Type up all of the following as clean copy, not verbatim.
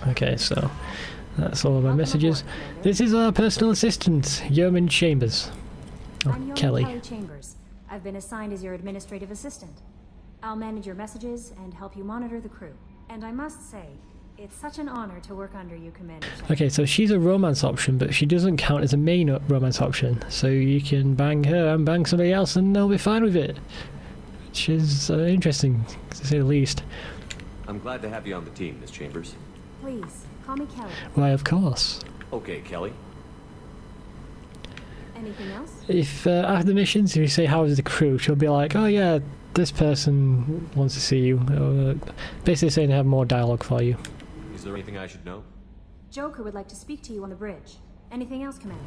Okay, so that's all of my messages. This is our personal assistant, Yeoman Chambers. I'm Yeoman Kelly. Chambers. I've been assigned as your administrative assistant. I'll manage your messages and help you monitor the crew. And I must say, it's such an honor to work under you, Commander Chambers. Okay, so she's a romance option, but she doesn't count as a main romance option. So you can bang her and bang somebody else and they'll be fine with it. Which is interesting, to say the least. I'm glad to have you on the team, Miss Chambers. Please, call me Kelly. Why, of course. Okay, Kelly. Anything else? If after the missions, if you say, how's the crew, she'll be like, oh yeah, this person wants to see you. Basically saying they have more dialogue for you. Is there anything I should know? Joker would like to speak to you on the bridge. Anything else, Commander?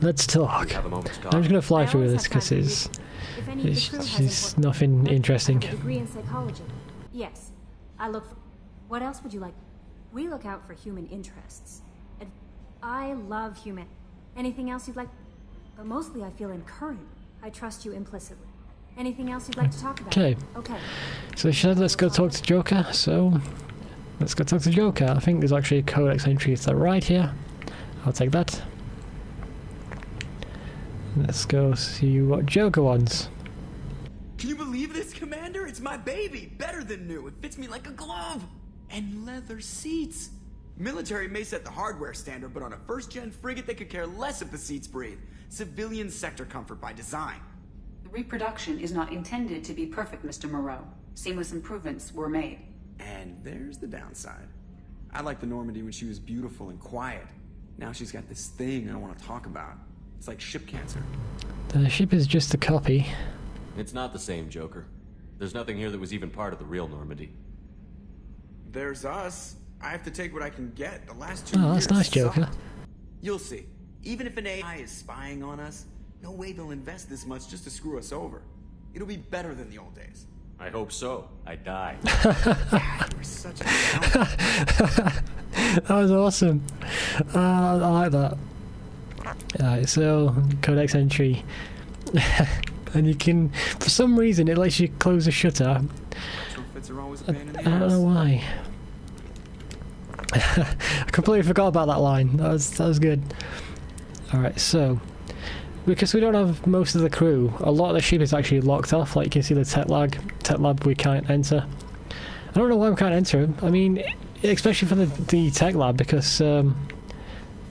Let's talk. We have a moment's talk. I'm just going to fly I through always this have time because for you. it's, If any of the crew has it's important- nothing I interesting. have a degree in psychology. Yes, I look for... What else would you like? We look out for human interests. I love human... Anything else you'd like? But mostly I feel encouraged. I trust you implicitly. Anything else you'd like to talk about? Okay. Okay. So she said, let's go talk to Joker. So let's go talk to Joker. I think there's actually a codex entry to the right here. I'll take that. Let's go see what Joker wants. Can you believe this, Commander? It's my baby! Better than new. It fits me like a glove! And leather seats! Military may set the hardware standard, but on a first-gen frigate they could care less if the seats breathe. Civilian sector comfort by design. The reproduction is not intended to be perfect, Mr. Moreau. Seamless improvements were made. And there's the downside. I liked the Normandy when she was beautiful and quiet. Now she's got this thing I don't want to talk about. It's like ship cancer. The ship is just a copy. It's not the same, Joker. There's nothing here that was even part of the real Normandy. There's us. I have to take what I can get. The last 2 Oh, years that's nice, Joker. sucked. You'll see. Even if an AI is spying on us, no way they'll invest this much just to screw us over. It'll be better than the old days. I hope so. I die. You're such a talent. That was awesome. I like that. Alright, so codex entry. And you can, for some reason, it lets you close the shutter. Retrofits are always a pain in the I don't know why. I completely forgot about that line. That was good. Alright, so because we don't have most of the crew, a lot of the ship is actually locked off. Like you can see the tech lab we can't enter. I don't know why we can't enter them. I mean, especially for the tech lab, because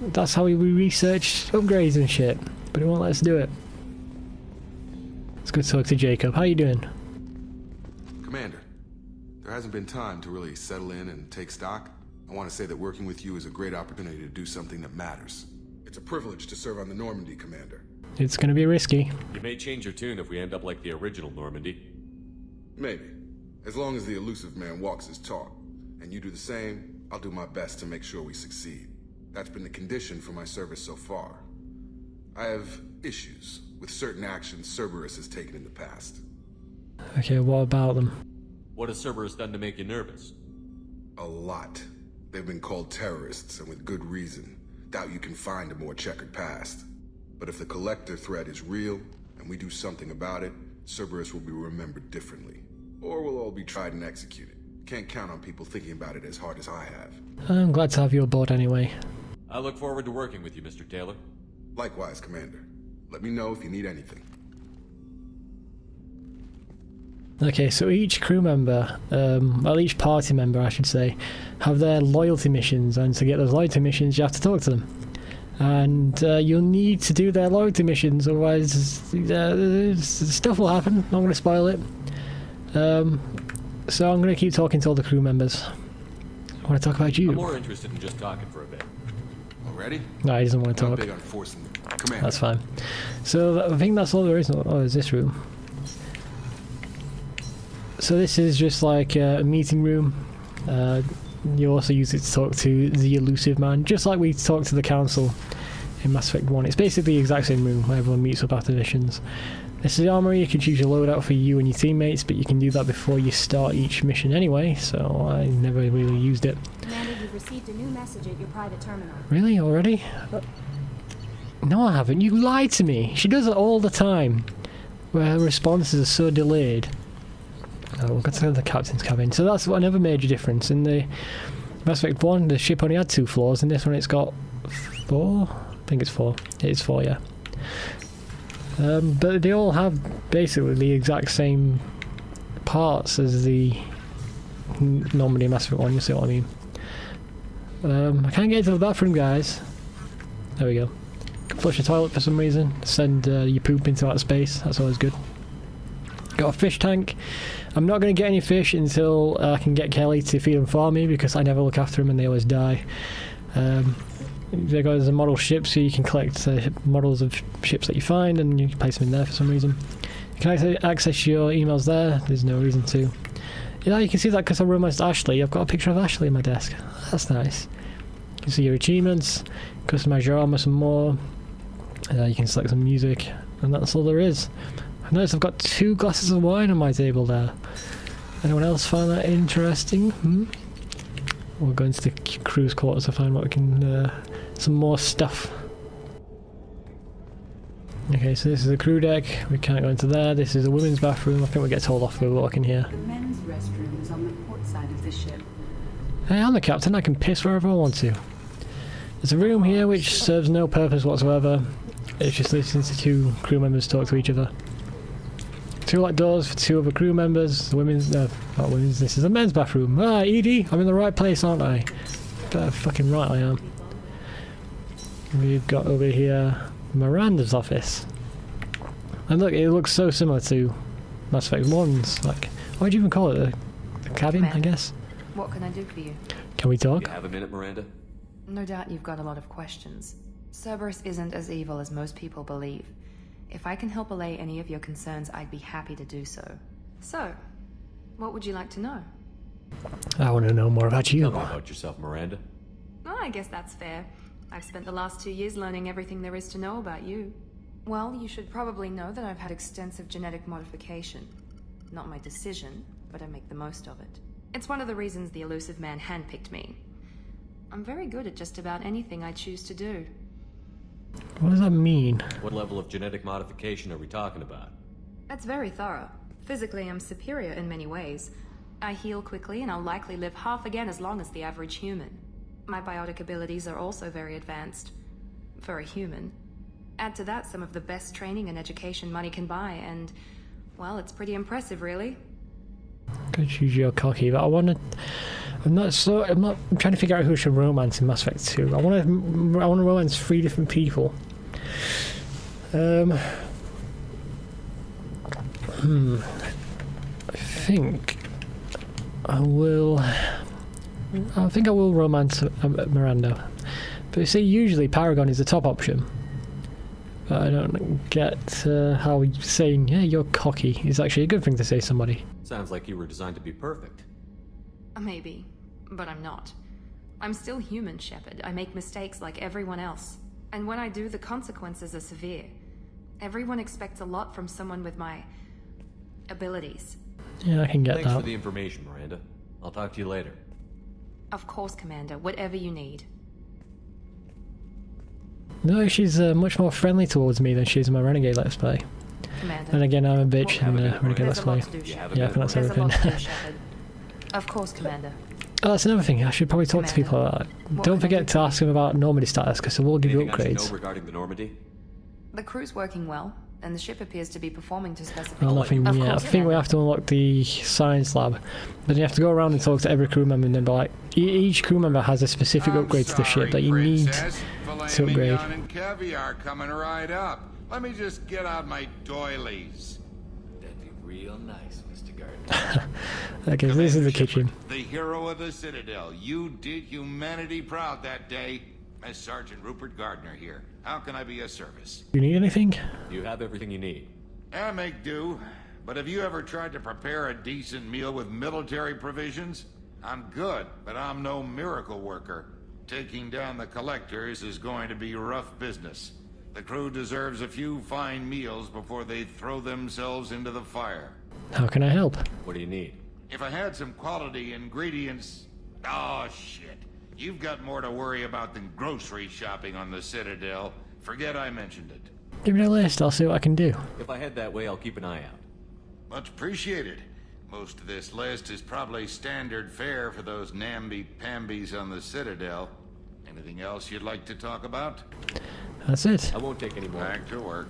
that's how we research upgrades and shit. But it won't let us do it. Let's go talk to Jacob. How you doing? Commander, there hasn't been time to really settle in and take stock. I want to say that working with you is a great opportunity to do something that matters. It's a privilege to serve on the Normandy, Commander. It's gonna be risky. You may change your tune if we end up like the original Normandy. Maybe. As long as the elusive man walks his talk, and you do the same, I'll do my best to make sure we succeed. That's been the condition for my service so far. I have issues with certain actions Cerberus has taken in the past. Okay, what about them? What has Cerberus done to make you nervous? A lot. They've been called terrorists, and with good reason. Doubt you can find a more checkered past. But if the Collector threat is real, and we do something about it, Cerberus will be remembered differently. Or we'll all be tried and executed. Can't count on people thinking about it as hard as I have. I'm glad to have you aboard anyway. I look forward to working with you, Mr. Taylor. Likewise, Commander. Let me know if you need anything. Okay, so each crew member, well, each party member, I should say, have their loyalty missions, and to get those loyalty missions, you have to talk to them. And you'll need to do their loyalty missions, otherwise stuff will happen. I'm not going to spoil it. So I'm going to keep talking to all the crew members. I want to talk about you. I'm more interested in just talking for a bit. Already? No, he doesn't want to I'm talk. big on forcing them. Commander. That's fine. So I think that's all there is. Oh, there's this room. So this is just like a meeting room. You also use it to talk to the elusive man, just like we talked to the council in Mass Effect 1. It's basically the exact same room where everyone meets up after missions. This is the armory. You can choose your loadout for you and your teammates, but you can do that before you start each mission anyway, so I never really used it. Commander, you've received a new message at your private terminal. Really? Already? No, I haven't. You lied to me. She does it all the time, where her responses are so delayed. Oh, we'll go to the captain's cabin. So that's another major difference. In the Mass Effect 1, the ship only had 2 floors, and this one it's got 4? I think it's 4. It is 4, yeah. But they all have basically the exact same parts as the Normandy Mass Effect 1, you see what I mean. I can't get into the bathroom, guys. There we go. Can flush the toilet for some reason. Send your poop into outer space, that's always good. Got a fish tank. I'm not going to get any fish until I can get Kelly to feed them for me, because I never look after them and they always die. There's a model ship, so you can collect models of ships that you find and you can place them in there for some reason. You can access your emails there, there's no reason to. Yeah, you can see that because I romanced Ashley. I've got a picture of Ashley on my desk. That's nice. You can see your achievements, customize your armor some more. You can select some music, and that's all there is. I've noticed I've got 2 glasses of wine on my table there. Anyone else find that interesting? We'll go into the crew's quarters to find what we can, some more stuff. Okay, so this is the crew deck. We can't go into there. This is the women's bathroom. I think we get told off we're walking here. The men's restroom is on the port side of the ship. Hey, I'm the captain. I can piss wherever I want to. There's a room here which serves no purpose whatsoever. It's just listening to 2 crew members talk to each other. 2 locked doors for 2 other crew members. The women's, not women's, this is a men's bathroom. Ah, Edie, I'm in the right place, aren't I? Fucking right I am. We've got over here Miranda's office. And look, it looks so similar to Mass Effect 1's. Like, why'd you even call it? The cabin, I guess? What can I do for you? Can we talk? You have a minute, Miranda? No doubt you've got a lot of questions. Cerberus isn't as evil as most people believe. If I can help allay any of your concerns, I'd be happy to do so. So, what would you like to know? I want to know more about you. Tell me about yourself, Miranda. Oh, I guess that's fair. I've spent the last 2 years learning everything there is to know about you. Well, you should probably know that I've had extensive genetic modification. Not my decision, but I make the most of it. It's one of the reasons the elusive man handpicked me. I'm very good at just about anything I choose to do. What does that mean? What level of genetic modification are we talking about? That's very thorough. Physically, I'm superior in many ways. I heal quickly, and I'll likely live half again as long as the average human. My biotic abilities are also very advanced. For a human. Add to that some of the best training and education money can buy, and, well, it's pretty impressive, really. Good choose your cocky, but I'm trying to figure out who should romance in Mass Effect 2. I want to romance 3 different people. I think I will romance Miranda. But you see, usually Paragon is the top option. But I don't get how saying, yeah, you're cocky is actually a good thing to say to somebody. Sounds like you were designed to be perfect. Maybe, but I'm not. I'm still human, Shepard. I make mistakes like everyone else. And when I do, the consequences are severe. Everyone expects a lot from someone with my abilities. Yeah, I can get Thanks that. for the information, Miranda. I'll talk to you later. Of course, Commander. Whatever you need. No, she's much more friendly towards me than she is in my Renegade Let's Play. Commander. And again, I'm a bitch in Renegade Let's There's a Play. lot to do, Shepard. Yeah, I think that's There's a everything. lot to do, Shepard. Of course, Commander. Oh, that's another thing. I should probably talk to people about that. What Don't can I forget do to ask them about Normandy status, because they will give you Anything I should upgrades. know regarding the Normandy? The crew's working well, and the ship appears to be performing to Well, specification. nothing Of yet. I course, think we Commander. have to unlock the science lab. Then you have to go around and talk to every crew member and then be like, each crew member has a specific upgrade to the ship that you need to upgrade. Mignon and caviar coming right up. Let me just get out my doilies. That'd be real nice, Mr. Gardner. Okay, so this is the kitchen. The hero of the Citadel. You did humanity proud that day. As Sergeant Rupert Gardner here. How can I be of service? Do you need anything? You have everything you need. I make do. But have you ever tried to prepare a decent meal with military provisions? I'm good, but I'm no miracle worker. Taking down the collectors is going to be rough business. The crew deserves a few fine meals before they throw themselves into the fire. How can I help? What do you need? If I had some quality ingredients... Oh, shit. You've got more to worry about than grocery shopping on the Citadel. Forget I mentioned it. Give me a list, I'll see what I can do. If I head that way, I'll keep an eye out. Much appreciated. Most of this list is probably standard fare for those namby-pambies on the Citadel. Anything else you'd like to talk about? That's it. I won't take any more. Back to work.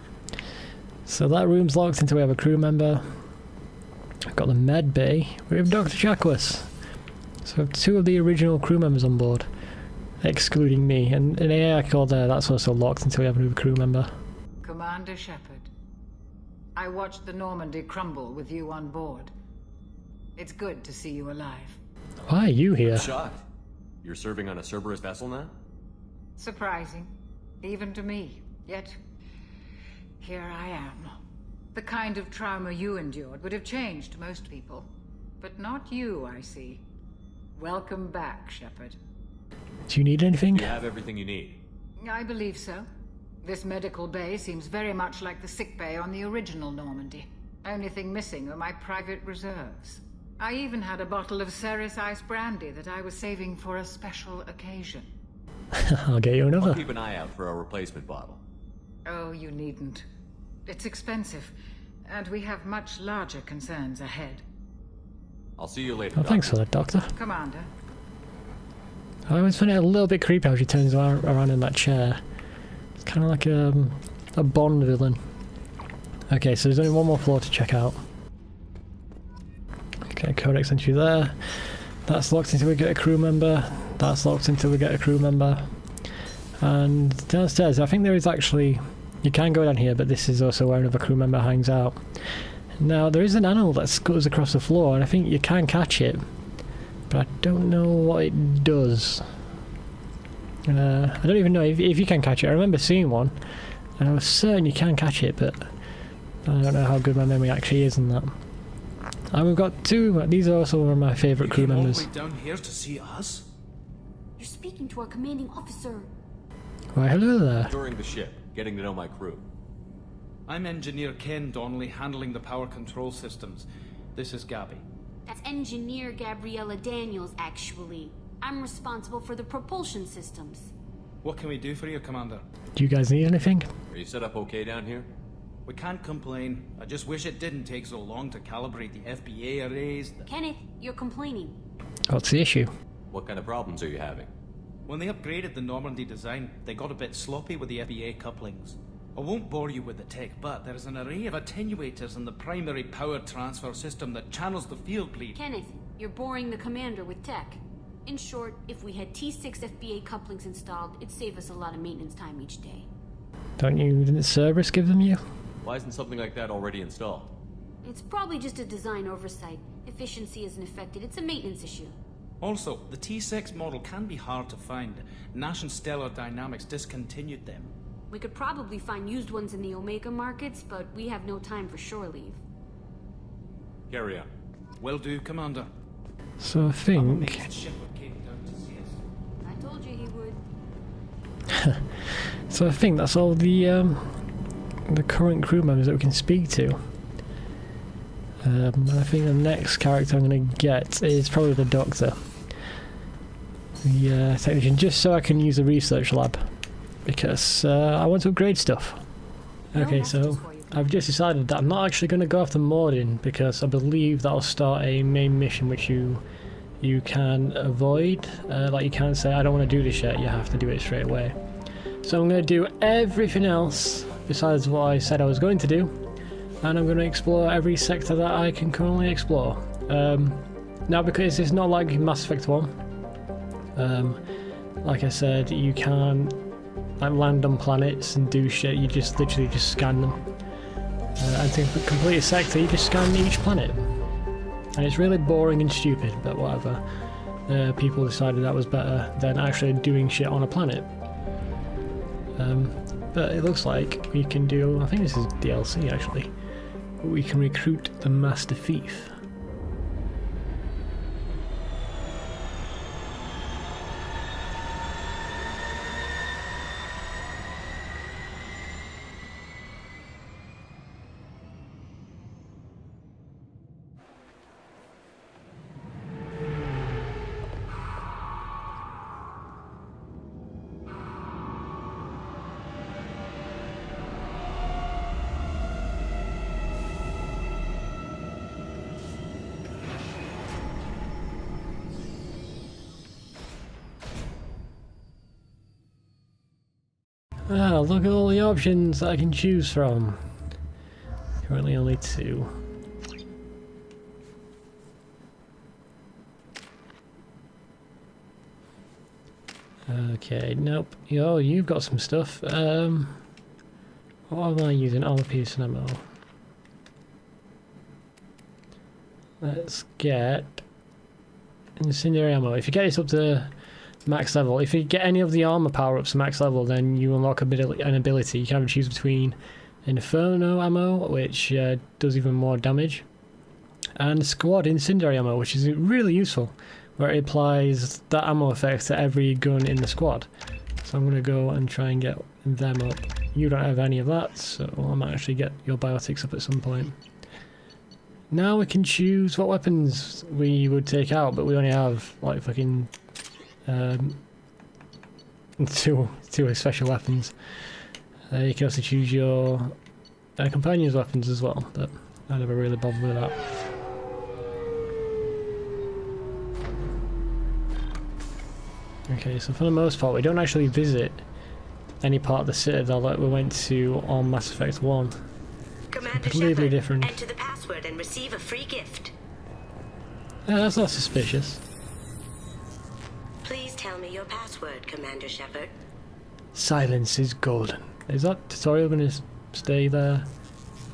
So that room's locked until we have a crew member. I've got the med bay. We have Dr. Chakwas. So we have 2 of the original crew members on board, excluding me. And an AI called there, that's also locked until we have a new crew member. Commander Shepard, I watched the Normandy crumble with you on board. It's good to see you alive. Why are you here? Shocked. You're serving on a Cerberus vessel now? Surprising, even to me. Yet, here I am. The kind of trauma you endured would have changed most people. But not you, I see. Welcome back, Shepard. Do you need anything? You have everything you need. I believe so. This medical bay seems very much like the sick bay on the original Normandy. Only thing missing are my private reserves. I even had a bottle of Ceres Ice brandy that I was saving for a special occasion. I'll get you I'll another. keep an eye out for a replacement bottle. Oh, you needn't. It's expensive, and we have much larger concerns ahead. I'll see you later. Oh, thanks for that, Doctor. Commander, I always find it a little bit creepy how she turns around in that chair. It's kind of like a Bond villain. Okay, so there's only one more floor to check out. Okay, codex entry there. That's locked until we get a crew member. That's locked until we get a crew member. And downstairs, I think there is actually... You can go down here, but this is also where another crew member hangs out. Now, there is an animal that scutters across the floor, and I think you can catch it. But I don't know what it does. I don't even know if you can catch it. I remember seeing one, and I was certain you can catch it, but I don't know how good my memory actually is in that. And we've got 2. These are also one of my favourite crew members. All the way down here to see us? You're speaking to our commanding officer. Why, hello there. Touring the ship, getting to know my crew. I'm Engineer Ken Donnelly, handling the power control systems. This is Gabby. That's Engineer Gabriella Daniels, actually. I'm responsible for the propulsion systems. What can we do for you, Commander? Do you guys need anything? Are you set up okay down here? We can't complain. I just wish it didn't take so long to calibrate the FBA arrays. Kenneth, you're complaining. What's the issue? What kind of problems are you having? When they upgraded the Normandy design, they got a bit sloppy with the FBA couplings. I won't bore you with the tech, but there is an array of attenuators in the primary power transfer system that channels the field bleed. Kenneth, you're boring the commander with tech. In short, if we had T6 FBA couplings installed, it'd save us a lot of maintenance time each day. Didn't Cerberus give them you? Why isn't something like that already installed? It's probably just a design oversight. Efficiency isn't affected, it's a maintenance issue. Also, the T6 model can be hard to find. Nash and Stellar Dynamics discontinued them. We could probably find used ones in the Omega markets, but we have no time for shore leave. Carry on. Will do, Commander. So I think... Amazed Shepard came down to see us. I told you he would. So I think that's all the current crew members that we can speak to. I think the next character I'm going to get is probably the Doctor. The technician, just so I can use the research lab. Because I want to upgrade stuff. Okay, so I've just decided that I'm not actually going to go after Mordin because I believe that'll start a main mission which you can avoid. Like you can't say, I don't want to do this yet, you have to do it straight away. So I'm going to do everything else besides what I said I was going to do, and I'm going to explore every sector that I can currently explore. Now, because it's not like Mass Effect 1, like I said, you can land on planets and do shit, you just literally just scan them. And to complete a sector, you just scan each planet. And it's really boring and stupid, but whatever. People decided that was better than actually doing shit on a planet. But it looks like we can do, I think this is DLC actually, we can recruit the Master Thief. Ah, look at all the options that I can choose from. Currently only 2. Okay, nope. Yo, you've got some stuff. What am I using? Armor piece and ammo. Let's get incendiary ammo. If you get this up to max level, if you get any of the armor power-ups to max level, then you unlock an ability. You can either choose between Inferno ammo, which does even more damage, and Squad incendiary ammo, which is really useful, where it applies that ammo effect to every gun in the squad. So I'm going to go and try and get them up. You don't have any of that, so I might actually get your biotics up at some point. Now we can choose what weapons we would take out, but we only have like fucking two special weapons. You can also choose your companion's weapons as well, but I never really bothered with that. Okay, so for the most part we don't actually visit any part of the Citadel that we went to on Mass Effect 1. Commander Completely Shepard, different. enter the password and receive a free gift. That's not suspicious. Please tell me your password, Commander Shepard. Silence is golden. Is that tutorial going to stay there?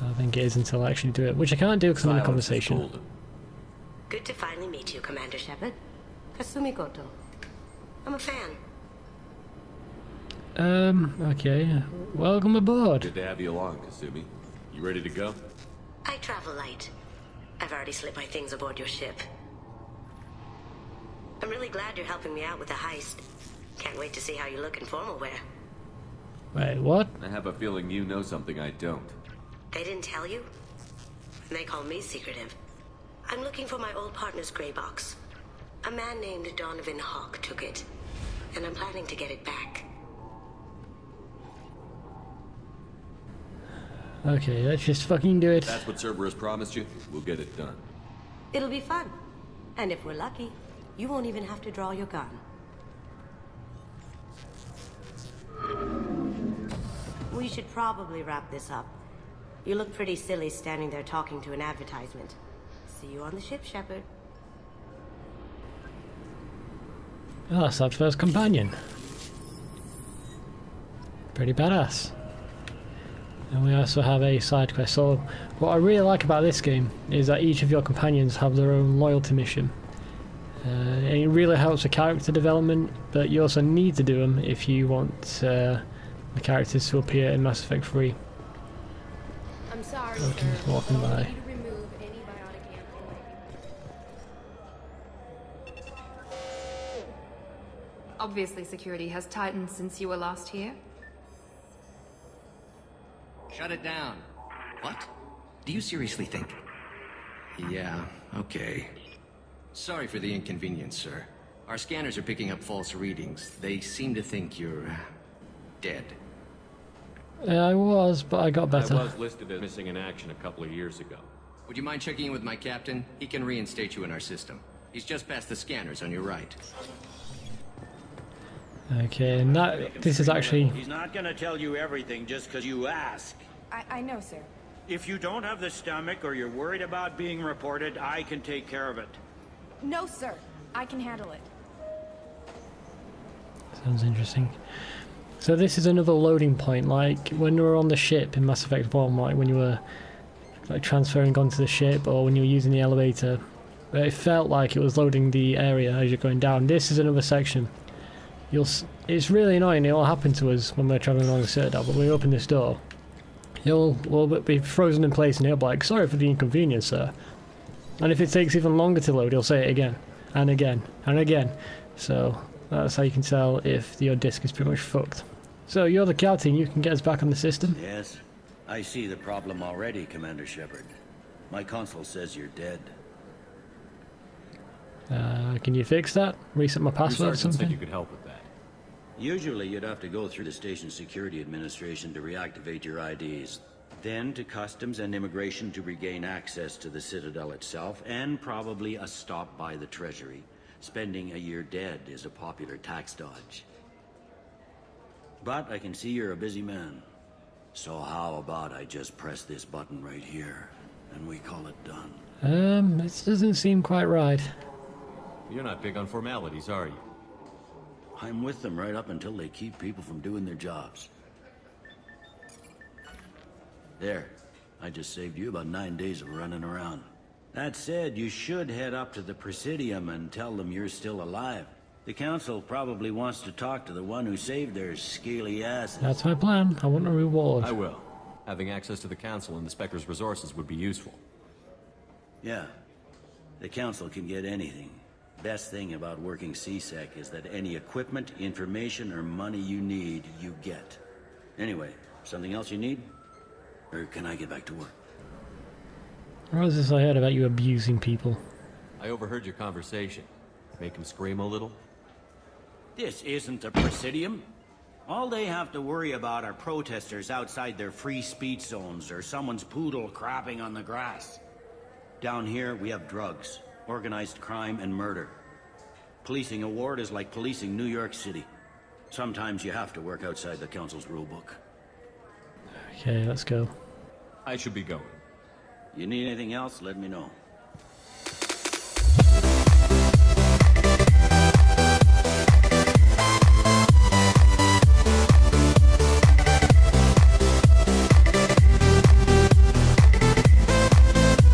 I think it is until I actually do it, which I can't do because I'm in a conversation. Good to finally meet you, Commander Shepard. Kasumi Koto. I'm a fan. Okay. Welcome aboard. Good to have you along, Kasumi. You ready to go? I travel light. I've already slipped my things aboard your ship. I'm really glad you're helping me out with the heist. Can't wait to see how you look in formal wear. Wait, what? I have a feeling you know something I don't. They didn't tell you? They call me secretive. I'm looking for my old partner's gray box. A man named Donovan Hawk took it, and I'm planning to get it back. Okay, let's just fucking do it. If that's what Cerberus promised you, we'll get it done. It'll be fun. And if we're lucky, you won't even have to draw your gun. We should probably wrap this up. You look pretty silly standing there talking to an advertisement. See you on the ship, Shepard. Oh, that's our first companion. Pretty badass. And we also have a side quest. So what I really like about this game is that each of your companions have their own loyalty mission. And it really helps with character development, but you also need to do them if you want the characters to appear in Mass Effect 3. I'm sorry, So sir. just walking by. Need to remove antibiotic Obviously, security has tightened since you were last here. Shut it down. What? Do you seriously think? Yeah, okay. Sorry for the inconvenience, sir. Our scanners are picking up false readings. They seem to think you're dead. I was, but I got better. I was listed as missing in action a couple of years ago. Would you mind checking in with my captain? He can reinstate you in our system. He's just past the scanners on your right. Okay, and this is actually... He's not gonna tell you everything just because you ask. I know, sir. If you don't have the stomach or you're worried about being reported, I can take care of it. No, sir. I can handle it. Sounds interesting. So this is another loading point, like when you were on the ship in Mass Effect 1, like when you were like transferring onto the ship or when you were using the elevator, it felt like it was loading the area as you're going down. This is another section. It's really annoying, it'll happen to us when we're travelling along the Citadel, but when we open this door, we'll be frozen in place and he'll be like, sorry for the inconvenience, sir. And if it takes even longer to load, he'll say it again, and again, and again. So that's how you can tell if your disk is pretty much fucked. So you're the captain, you can get us back on the system? Yes, I see the problem already, Commander Shepard. My console says you're dead. Can you fix that? Reset my password or Your sergeant said something? you could help with that. Usually you'd have to go through the station security administration to reactivate your IDs. Then to customs and immigration to regain access to the Citadel itself, and probably a stop by the Treasury. Spending a year dead is a popular tax dodge. But I can see you're a busy man. So how about I just press this button right here, and we call it done? It doesn't seem quite right. You're not big on formalities, are you? I'm with them right up until they keep people from doing their jobs. There. I just saved you about 9 days of running around. That said, you should head up to the Presidium and tell them you're still alive. The Council probably wants to talk to the one who saved their scaly asses. That's my plan. I want a reward. I will. Having access to the Council and the Spectre's resources would be useful. Yeah. The Council can get anything. Best thing about working CSEC is that any equipment, information, or money you need, you get. Anyway, something else you need? Or can I get back to work? What was this I heard about you abusing people? I overheard your conversation. Make him scream a little? This isn't a Presidium. All they have to worry about are protesters outside their free speech zones or someone's poodle crapping on the grass. Down here, we have drugs, organized crime, and murder. Policing a ward is like policing New York City. Sometimes you have to work outside the Council's rulebook. Okay, let's go. I should be going. You need anything else, let me know.